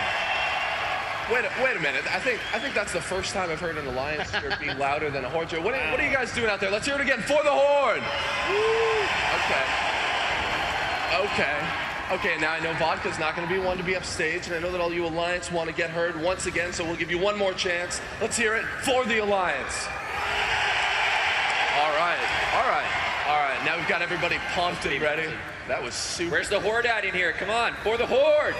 Wait a minute. I think that's the first time I've heard an Alliance shirt be louder than a Horde shirt. What are you guys doing out there? Let's hear it again for the Horde. Okay, now I know Vodka's not going to be one to be upstaged, and I know that all you Alliance want to get heard once again, so we'll give you one more chance. Let's hear it for the Alliance. All right. Now we've got everybody pumped and ready. That was super. Where's the Horde at in here? Come on, for the Horde.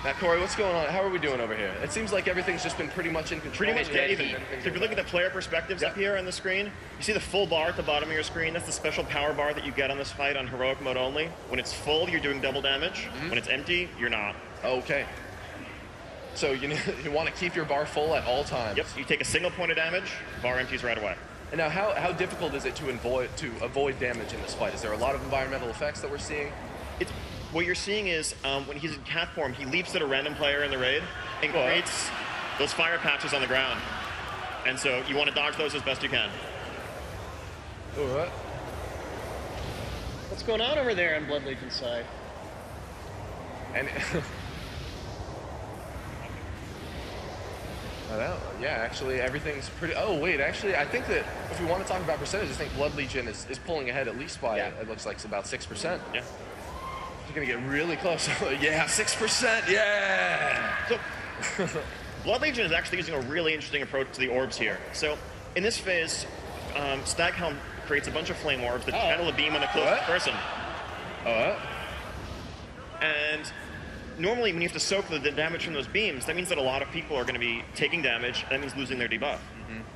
Now, Corey, what's going on? How are we doing over here? It seems like everything's just been pretty much in control. Pretty much dead even. So if you look at the player perspectives up here on the screen, you see the full bar at the bottom of your screen. That's the special power bar that you get on this fight on heroic mode only. When it's full, you're doing double damage. When it's empty, you're not. Okay. So you want to keep your bar full at all times. Yep. You take a single point of damage, bar empties right away. And now, how difficult is it to avoid damage in this fight? Is there a lot of environmental effects that we're seeing? What you're seeing is when he's in cat form, he leaps at a random player in the raid and creates those fire patches on the ground. And so you want to dodge those as best you can. All right. What's going on over there on Blood Legion's side? And yeah, actually, everything's pretty... Oh, wait, actually, I think that if we want to talk about percentages, I think Blood Legion is pulling ahead at least by, it looks like it's about 6%. Yeah. You're going to get really close. Yeah, 6%, yeah! So, Blood Legion is actually using a really interesting approach to the orbs here. So, in this phase, Staghelm creates a bunch of flame orbs that channel a beam on the closest person. And normally, when you have to soak the damage from those beams, that means that a lot of people are going to be taking damage, and that means losing their debuff.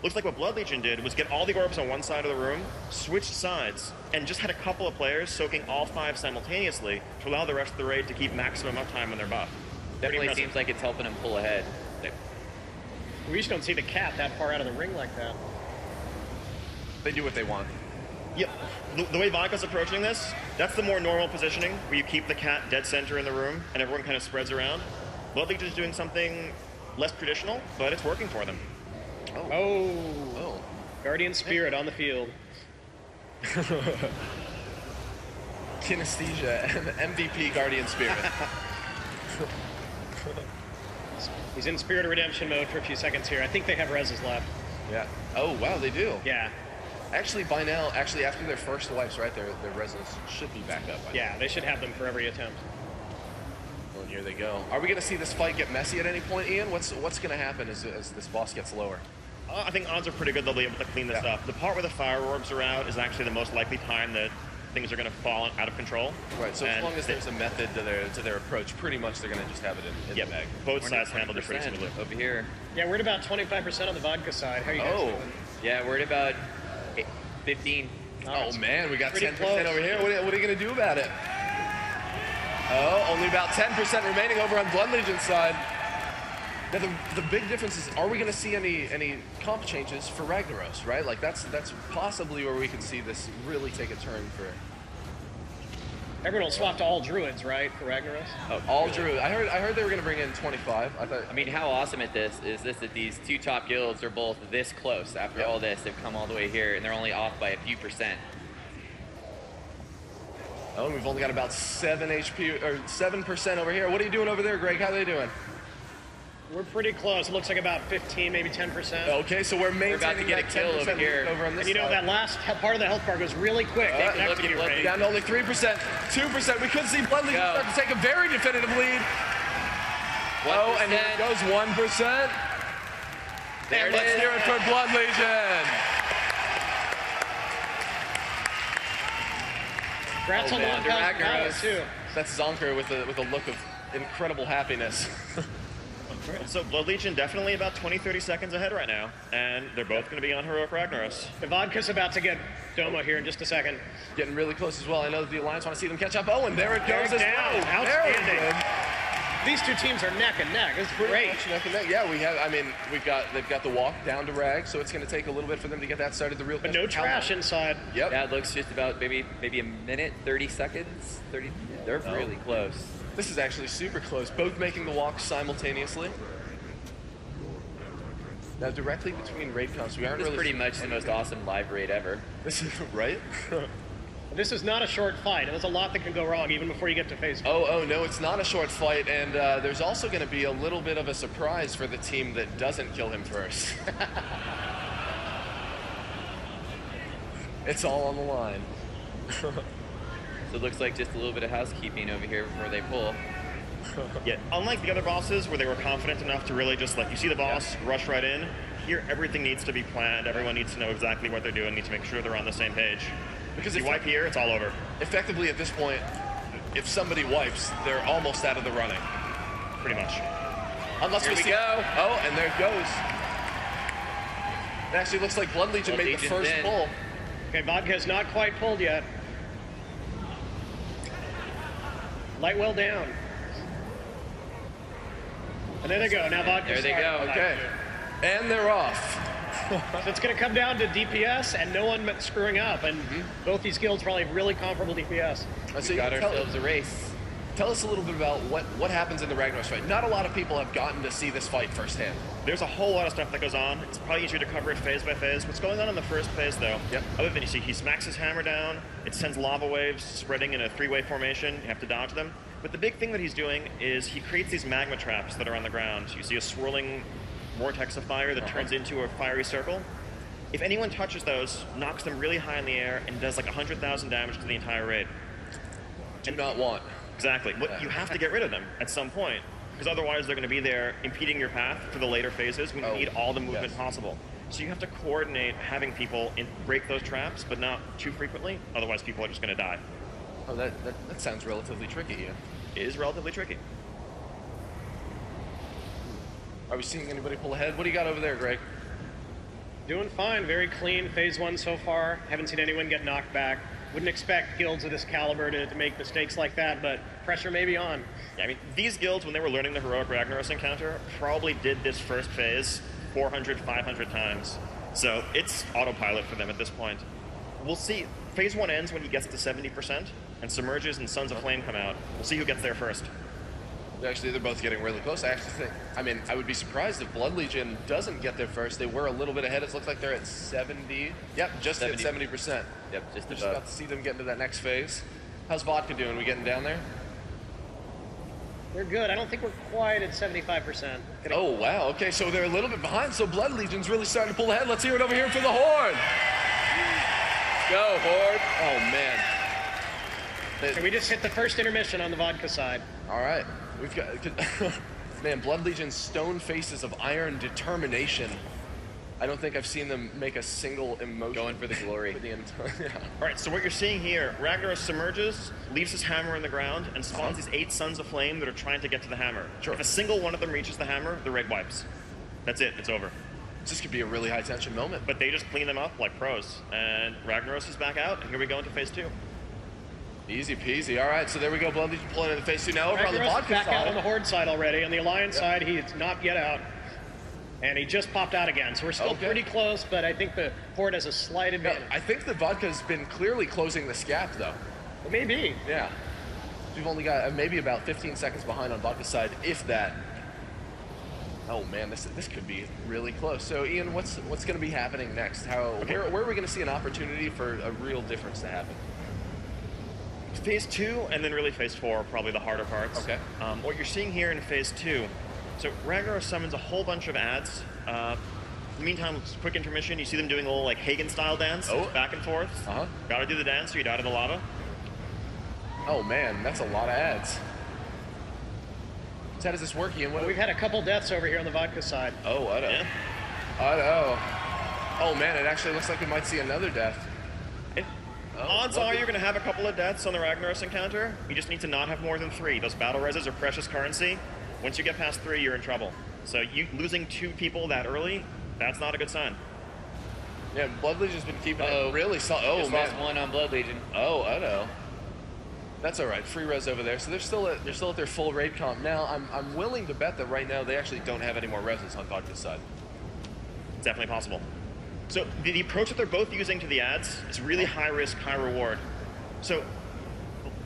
Looks like what Blood Legion did was get all the orbs on one side of the room, switched sides, and just had a couple of players soaking all 5 simultaneously to allow the rest of the raid to keep maximum uptime on their buff. Definitely seems like it's helping him pull ahead. We just don't see the cat that far out of the ring like that. They do what they want. Yep. The way Vodka's approaching this, that's the more normal positioning, where you keep the cat dead center in the room and everyone kind of spreads around. Blood Legion's doing something less traditional, but it's working for them. Oh. Guardian Spirit on the field. Kinesthesia, MVP Guardian Spirit. He's in Spirit of Redemption mode for a few seconds here. I think they have reses left. Yeah. Oh, wow, they do. Yeah. Actually, by now, after their first wipes, right, their resins should be back up. Yeah, they should have them for every attempt. Well, and here they go. Are we going to see this fight get messy at any point, Ian? What's going to happen as this boss gets lower? I think odds are pretty good they'll be able to clean this up. The part where the fire orbs are out is actually the most likely time that things are going to fall out of control. Right, so as long as there's a method to their approach, pretty much they're going to just have it in the bag. Both sides handled it pretty smoothly. Over here. Yeah, we're at about 25% on the vodka side. How are you guys doing? Yeah, we're at about 15. Oh man, we got 10% close. over here. What are you going to do about it? Oh, only about 10% remaining over on Blood Legion's side. Now the big difference is, are we going to see any comp changes for Ragnaros, right? Like that's possibly where we can see this really take a turn for. Everyone will swap to all druids, right, for Ragnaros? Oh, all druid. I heard they were going to bring in 25. I mean, how awesome is this that these two top guilds are both this close after all this. They've come all the way here, and they're only off by a few percent. Oh, and we've only got about 7% over here. What are you doing over there, Greg? How are they doing? We're pretty close. It looks like about 15, maybe 10%. Okay, so we're maintaining about to get a kill over here. Over on this and you know, side. that last part of the health bar goes really quick. They can execute right. Down to only 3%, 2%. We could see Blood Legion start to take a very definitive lead. 1%. Oh, and here goes 1%. There and let's hear it for Blood Legion. Congrats on the Ragnaros too. That's Zonker with a look of incredible happiness. So Blood Legion definitely about 20-30 seconds ahead right now, and they're both going to be on Heroic Ragnaros. The vodka's about to get Domo here in just a second. Getting really close as well. I know that the Alliance want to see them catch up. Oh, and there it goes as well. Outstanding. These two teams are neck and neck. This is great. Neck and neck. Yeah, we have. I mean, they've got the walk down to Rag, so it's going to take a little bit for them to get that started. The real. But no trash inside. Yep. That looks just about maybe a minute, 30 seconds. 30. They're really close. This is actually super close. Both making the walk simultaneously. Now, directly between raid comps, we aren't This is really pretty much the most awesome live raid ever. This is right. This is not a short fight. There's a lot that can go wrong even before you get to phase 4. Oh no, it's not a short fight, and there's also going to be a little bit of a surprise for the team that doesn't kill him first. It's all on the line. So it looks like just a little bit of housekeeping over here before they pull. Yeah, unlike the other bosses where they were confident enough to really just like, you see the boss, rush right in, here everything needs to be planned, everyone needs to know exactly what they're doing, needs to make sure they're on the same page. Because if you wipe here, it's all over. Effectively at this point, if somebody wipes, they're almost out of the running. Pretty much. Unless Here we see. go. Oh, and there it goes. It actually looks like Blood Legion made the first pull. Okay, vodka's not quite pulled yet. Light well down. And there they go. Now vodka's There they go. Okay. And they're off. So it's going to come down to DPS and no one screwing up. And both these guilds probably have really comparable DPS. So Got ourselves a race. Tell us a little bit about what happens in the Ragnaros fight. Not a lot of people have gotten to see this fight firsthand. There's a whole lot of stuff that goes on. It's probably easier to cover it phase by phase. What's going on in the first phase, though? Yep. Other than you see, he smacks his hammer down. It sends lava waves spreading in a three-way formation. You have to dodge them. But the big thing that he's doing is he creates these magma traps that are on the ground. You see a swirling vortex of fire that turns into a fiery circle. If anyone touches those, knocks them really high in the air, and does like 100,000 damage to the entire raid. Do not want. Exactly. You have to get rid of them at some point, because otherwise they're going to be there impeding your path for the later phases when you need all the movement possible. So you have to coordinate having people break those traps, but not too frequently, otherwise people are just going to die. Oh, that sounds relatively tricky, Ian. It is relatively tricky. Are we seeing anybody pull ahead? What do you got over there, Greg? Doing fine. Very clean phase 1 so far. Haven't seen anyone get knocked back. Wouldn't expect guilds of this caliber to make mistakes like that, but pressure may be on. Yeah, I mean, these guilds, when they were learning the heroic Ragnaros encounter, probably did this first phase 400, 500 times. So it's autopilot for them at this point. We'll see. Phase 1 ends when he gets to 70%, and Submerges and Sons of Flame come out. We'll see who gets there first. Actually, they're both getting really close. I actually think, I mean, I would be surprised if Blood Legion doesn't get there first. They were a little bit ahead. It looks like they're at 70. Yep, just 70. Hit 70%. Yep, just We're just about to see them get into that next phase. How's Vodka doing? We getting down there? They're good. I don't think we're quite at 75%. Oh, wow. Okay, so they're a little bit behind, so Blood Legion's really starting to pull ahead. Let's hear it over here for the Horde. Go, Horde. Oh, man. So we just hit the first intermission on the Vodka side. All right. We've got, man, Blood Legion's stone faces of iron determination. I don't think I've seen them make a single emotion. Going for the glory. For the entire, yeah. All right, so what you're seeing here, Ragnaros submerges, leaves his hammer in the ground, and spawns these 8 Sons of Flame that are trying to get to the hammer. Sure. If a single one of them reaches the hammer, the raid wipes. That's it, it's over. This could be a really high-tension moment. But they just clean them up like pros. And Ragnaros is back out, and here we go into phase 2. Easy peasy. All right, so there we go. Blood Legion pulling into phase 2. Now over on the Ragnaros Vodka back side. out on the Horde side already. On the Alliance side, he's not yet out. And he just popped out again. So we're still pretty close, but I think the Horde has a slight advantage. I think the Vodka's been clearly closing this gap, though. It may be. Yeah. We've only got maybe about 15 seconds behind on Vodka's side, if that. Oh man, this could be really close. So Ian, what's going to be happening next? Where are we going to see an opportunity for a real difference to happen? Phase 2 and then really phase 4 are probably the harder parts. Okay. What you're seeing here in phase 2, so Ragnaros summons a whole bunch of ads. In the meantime, quick intermission, you see them doing a little like Hagen style dance, back and forth. Gotta do the dance or you die to the lava. Oh man, that's a lot of ads. So how does this work, Ian? We've had a couple deaths over here on the Vodka side. Oh, I know. Yeah. I know. Oh man, it actually looks like we might see another death. Odds are you're going to have a couple of deaths on the Ragnaros encounter. You just need to not have more than 3. Those battle reses are precious currency. Once you get past 3, you're in trouble. So you losing 2 people that early, that's not a good sign. Yeah, Blood Legion's been keeping it really solid. Oh, just man. lost 1 on Blood Legion. Oh, I know. That's all right. Free res over there. So they're still at their full raid comp. Now, I'm willing to bet that right now they actually don't have any more reses on Vodka's side. It's definitely possible. So the approach that they're both using to the ads is really high risk, high reward. So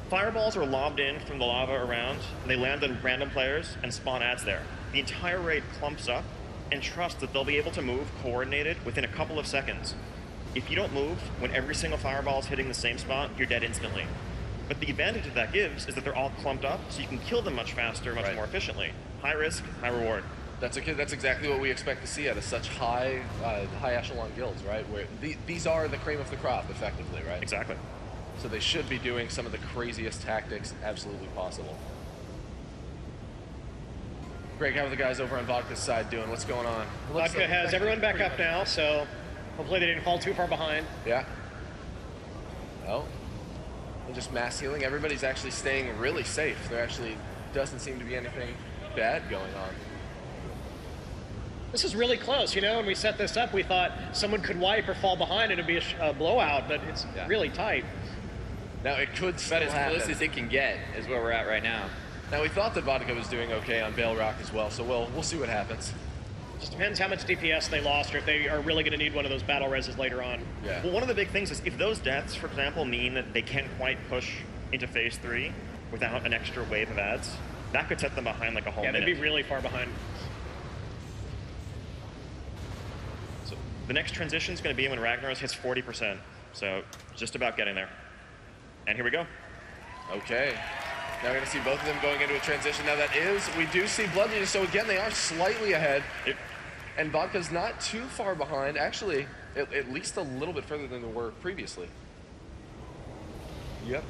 fireballs are lobbed in from the lava around, and they land on random players and spawn ads there. The entire raid clumps up and trusts that they'll be able to move coordinated within a couple of seconds. If you don't move, when every single fireball is hitting the same spot, you're dead instantly. But the advantage that that gives is that they're all clumped up, so you can kill them much faster, much more efficiently. High risk, high reward. That's exactly what we expect to see out of such high echelon guilds, right? Where these are the cream of the crop, effectively, right? Exactly. So they should be doing some of the craziest tactics absolutely possible. Greg, how are the guys over on Vodka's side doing? What's going on? Vodka has everyone back up now, so hopefully they didn't fall too far behind. Yeah. Oh. And just mass healing. Everybody's actually staying really safe. There actually doesn't seem to be anything bad going on. This is really close, you know, when we set this up, we thought someone could wipe or fall behind and it'd be a blowout, but it's really tight. Now, it could still But as close as it can get is where we're at right now. Now, we thought that Vodka was doing okay on Bale Rock as well, so we'll see what happens. Just depends how much DPS they lost or if they are really going to need one of those battle reses later on. Yeah. Well, one of the big things is if those deaths, for example, mean that they can't quite push into phase 3 without an extra wave of ads, that could set them behind like a whole minute. Yeah, they'd be really far behind. The next transition is going to be when Ragnaros hits 40%, so just about getting there. And here we go. Okay. Now we're going to see both of them going into a transition. Now we do see Blood Legion, so again, they are slightly ahead. And Vodka's not too far behind, actually, at least a little bit further than they were previously. Yep.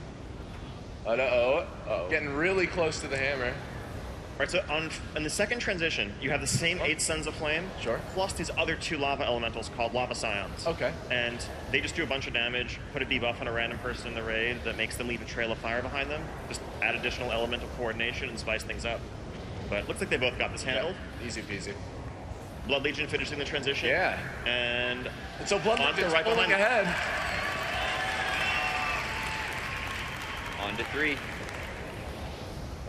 Uh-oh. Getting really close to the hammer. All right, so on the second transition, you have the same 8 Sons of Flame, plus these other 2 lava elementals called Lava Scions. Okay. And they just do a bunch of damage, put a debuff on a random person in the raid that makes them leave a trail of fire behind them, just add additional elemental coordination and spice things up. But it looks like they both got this handled. Yep. Easy peasy. Blood Legion finishing the transition. Yeah. And so Blood Legion's right pulling ahead. On to 3.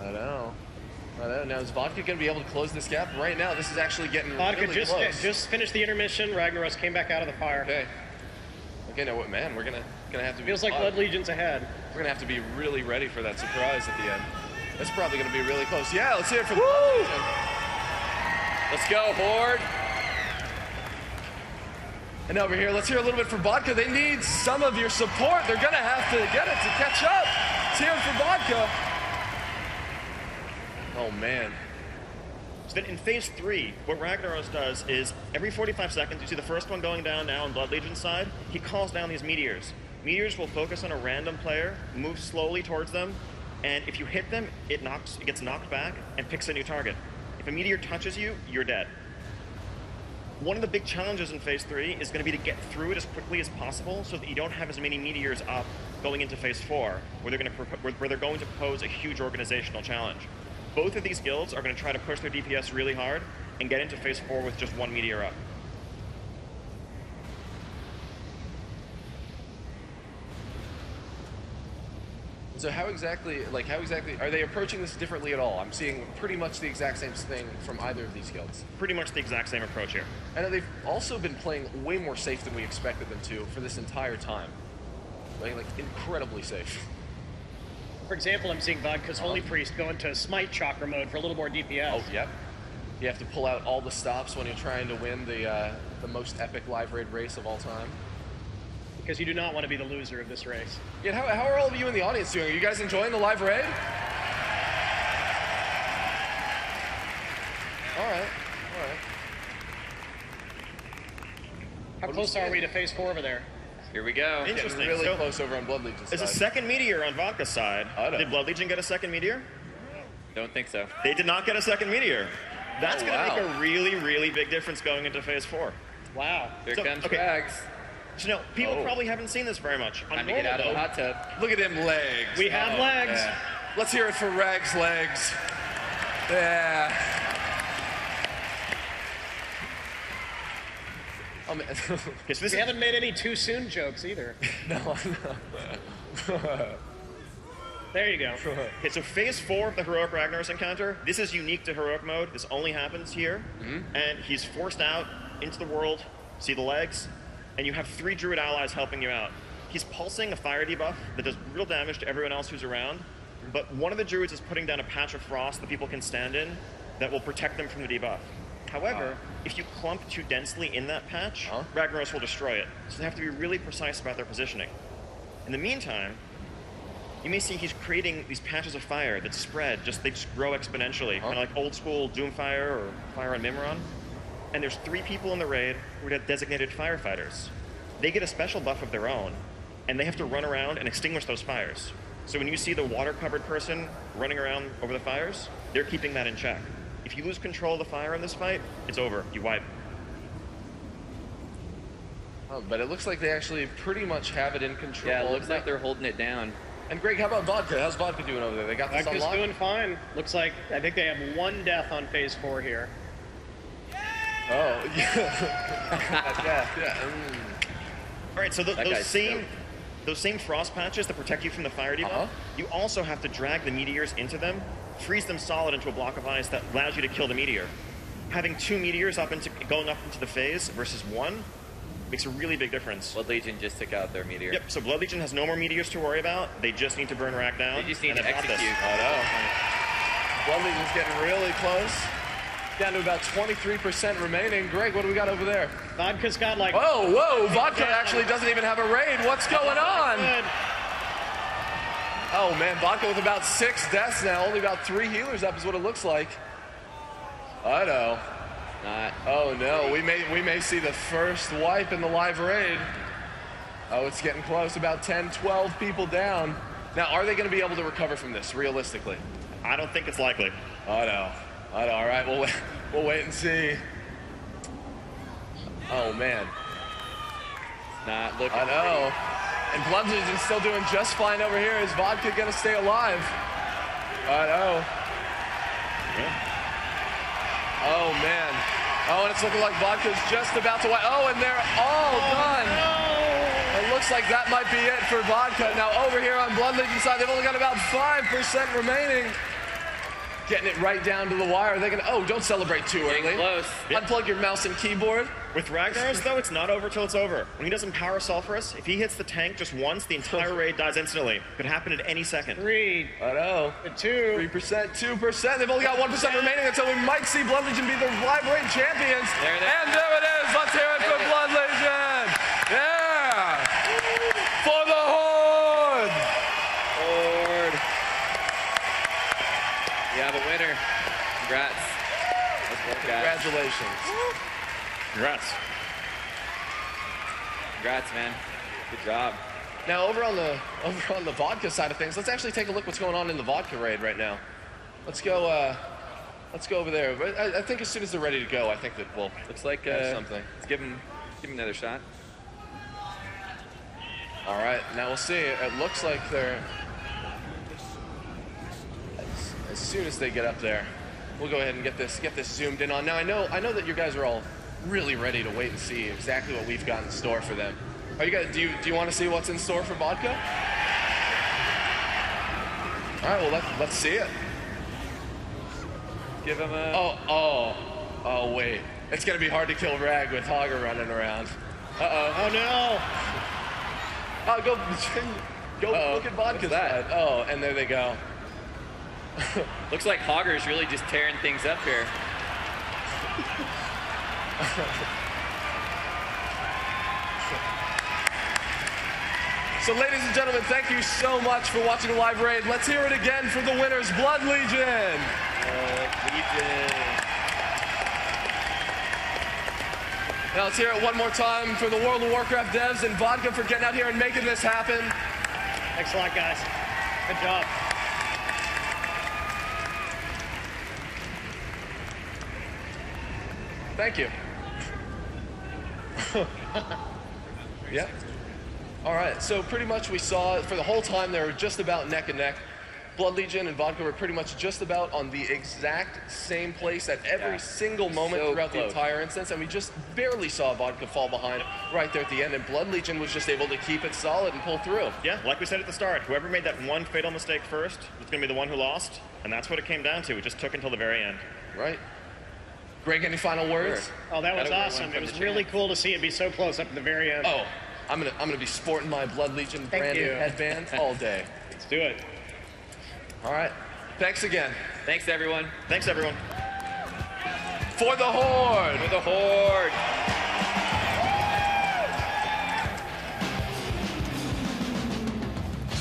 I know. Now is Vodka going to be able to close this gap? Right now, this is actually getting Vodka really close. just finished the intermission. Ragnaros came back out of the fire. Okay. Okay, now what, man? We're gonna have to be. Feels like Blood Legion's ahead. We're gonna have to be really ready for that surprise at the end. That's probably gonna be really close. Yeah, let's hear it for the Blood Legion. Let's go, Horde. And over here, let's hear a little bit for Vodka. They need some of your support. They're gonna have to get it to catch up. Let's hear it for Vodka. Oh man. So then in phase 3, what Ragnaros does is every 45 seconds, you see the first one going down now on Blood Legion's side, he calls down these meteors. Meteors will focus on a random player, move slowly towards them, and if you hit them, it gets knocked back and picks a new target. If a meteor touches you, you're dead. One of the big challenges in phase 3 is going to be to get through it as quickly as possible so that you don't have as many meteors up going into phase 4, where they're going to pose a huge organizational challenge. Both of these guilds are going to try to push their DPS really hard and get into phase 4 with just 1 meteor up. So how exactly are they approaching this differently at all? I'm seeing pretty much the exact same thing from either of these guilds. Pretty much the exact same approach here. And they've also been playing way more safe than we expected them to for this entire time. Like incredibly safe. For example, I'm seeing Vodka's Holy Priest go into Smite Chakra mode for a little more DPS. Oh, yep. You have to pull out all the stops when you're trying to win the most epic live raid race of all time. Because you do not want to be the loser of this race. Yeah, how are all of you in the audience doing? Are you guys enjoying the live raid? All right. How close are we to phase 4 over there? Here we go. Interesting. Getting really So, close over on Blood Legion's side. there's a second meteor on Vodka's side. Did Blood Legion get a second meteor? Don't think so. They did not get a second meteor. That's going to wow. make a really, really big difference going into phase 4. Wow. Here So, comes okay. Rags. So now, people probably haven't seen this very much. On Time to get out of the normal, hot tub. Look at them legs. We have legs. Yeah. Let's hear it for Rag's legs. Yeah. Oh, man. okay, so this We haven't made any too soon jokes either. No. There you go. Okay, so phase 4 of the Heroic Ragnaros encounter, this is unique to Heroic mode. This only happens here. And he's forced out into the world. See the legs? And you have 3 Druid allies helping you out. He's pulsing a fire debuff that does real damage to everyone else who's around. But one of the Druids is putting down a patch of frost that people can stand in that will protect them from the debuff. However, if you clump too densely in that patch, Ragnaros will destroy it. So they have to be really precise about their positioning. In the meantime, you may see he's creating these patches of fire that spread, they just grow exponentially, kind of like old school Doomfire or Fire on Mimron. And there's 3 people in the raid who are designated firefighters. They get a special buff of their own, and they have to run around and extinguish those fires. So when you see the water-covered person running around over the fires, they're keeping that in check. If you lose control of the fire in this fight, it's over. You wipe. Oh, but it looks like they actually pretty much have it in control. Yeah, it looks like they're holding it down. And Greg, how about Vodka? How's Vodka doing over there? They got this Vodka's unlocked? doing fine. Looks like, I think they have 1 death on phase 4 here. Oh, yeah. All right, so those same frost patches that protect you from the fire debuff, you also have to drag the meteors into them, freeze them solid into a block of ice that allows you to kill the meteor. Having 2 meteors going up into the phase versus 1 makes a really big difference. Blood Legion just took out their meteor. Yep, so Blood Legion has no more meteors to worry about. They just need to burn Rack down. They just need and to they've got this. execute. I know. Blood Legion's getting really close. Down to about 23% remaining. Greg, what do we got over there? Vodka's got like... Whoa! Vodka actually doesn't even have a raid. What's going on? Good. Oh man, Vodka with about 6 deaths now. Only about 3 healers up is what it looks like. I know. Not. Oh no, we may see the first wipe in the live raid. Oh, it's getting close. About 10, 12 people down. Now, are they going to be able to recover from this, realistically? I don't think it's likely. I know. All right, we'll wait and see. Oh man. Not looking. I know. And Blood Legion's still doing just fine over here. Is Vodka gonna stay alive? I know. Oh man. Oh, and it's looking like Vodka's just about to wipe. Oh, and they're all done. No. It looks looks like that might be it for Vodka. Now over here on Blood Legion side, they've only got about 5% remaining. Getting it right down to the wire. They're gonna, oh, don't celebrate too early. Close. Unplug your mouse and keyboard. With Ragnar's, though, it's not over till it's over. When he does Empower Sulphurus, if he hits the tank just once, the entire raid dies instantly. Could happen at any second. 3, I know. 2. 3%, 2%. They've only got 1% remaining until we might see Blood Legion be the live raid champions. There it is. And there it is. Let's hear it for Blood Legion. Yeah. For the Horde. Horde. You have a winner. Congrats. Let's work, guys. Congratulations. Congrats. Congrats, man. Good job. Now over on the Vodka side of things, let's actually take a look what's going on in the Vodka raid right now. Let's go over there. But I think as soon as they're ready to go, I think that we'll Looks like something. Let's give him another shot. All right, now we'll see. It looks like they're as soon as they get up there, we'll go ahead and get this zoomed in on. Now I know that you guys are all really ready to wait and see exactly what we've got in store for them. Are you guys? Do you want to see what's in store for Vodka? All right, well let's see it. Give him a. Oh wait, it's gonna be hard to kill Rag with Hogger running around. Oh no! Oh, go look at Vodka's side. Oh, and there they go. Looks like Hogger's really just tearing things up here. So ladies and gentlemen, thank you so much for watching the live raid. Let's hear it again for the winners, Blood Legion. Now let's hear it one more time for the World of Warcraft devs and Vodka for getting out here and making this happen. Thanks a lot, guys. Good job. Thank you. Yep. All right, so pretty much we saw for the whole time they were just about neck and neck. Blood Legion and Vodka were pretty much just about on the exact same place at every single moment throughout the entire instance, and we just barely saw Vodka fall behind right there at the end, and Blood Legion was just able to keep it solid and pull through. Yeah, like we said at the start, whoever made that one fatal mistake first was going to be the one who lost, and that's what it came down to. It just took until the very end. Right. Greg, any final words? Oh, that was awesome. It was really cool to see it be so close up at the very end. Oh, I'm gonna be sporting my Blood Legion branded headband all day. Let's do it. All right. Thanks again. Thanks, everyone. Thanks, everyone. For the Horde! For the Horde!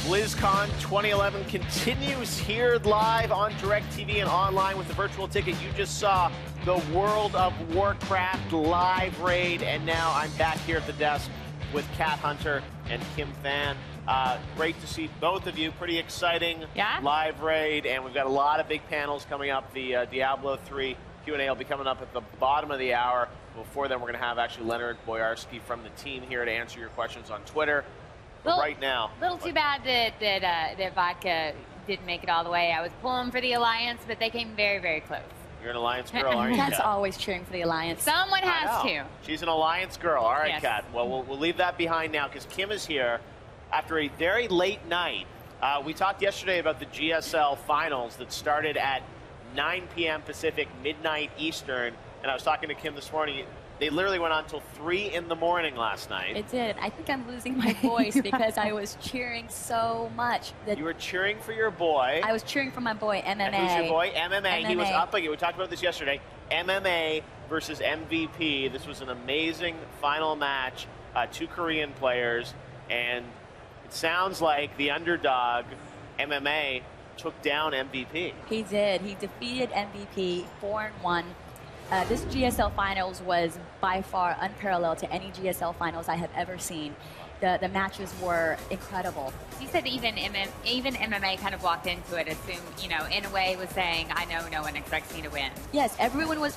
BlizzCon 2011 continues here live on DirecTV and online with the virtual ticket. You just saw the World of Warcraft live raid, and now I'm back here at the desk with Cat Hunter and Kim Fan. Great to see both of you. Pretty exciting live raid, and we've got a lot of big panels coming up. The Diablo 3 Q&A will be coming up at the bottom of the hour. Before then, we're going to have actually Leonard Boyarski from the team here to answer your questions on Twitter. But right now, little too bad that Vodka didn't make it all the way. I was pulling for the Alliance, but they came very, very close. You're an Alliance girl, aren't you? Cat's always cheering for the Alliance. Someone has to. She's an Alliance girl. All right, Yes. Kat. Well, we'll leave that behind now because Kim is here after a very late night. We talked yesterday about the GSL finals that started at 9 p.m. Pacific, midnight Eastern, and I was talking to Kim this morning. They literally went on until 3 in the morning last night. It did. I think I'm losing my voice because I was cheering so much. That You were cheering for your boy. I was cheering for my boy, MMA. And who's your boy? MMA. He was up again. We talked about this yesterday. MMA versus MVP. This was an amazing final match. 2 Korean players. And it sounds like the underdog, MMA, took down MVP. He did. He defeated MVP 4-1. This GSL Finals was by far unparalleled to any GSL Finals I have ever seen. The matches were incredible. You said even MMA kind of walked into it, assumed, in a way was saying, I know no one expects me to win. Yes, everyone was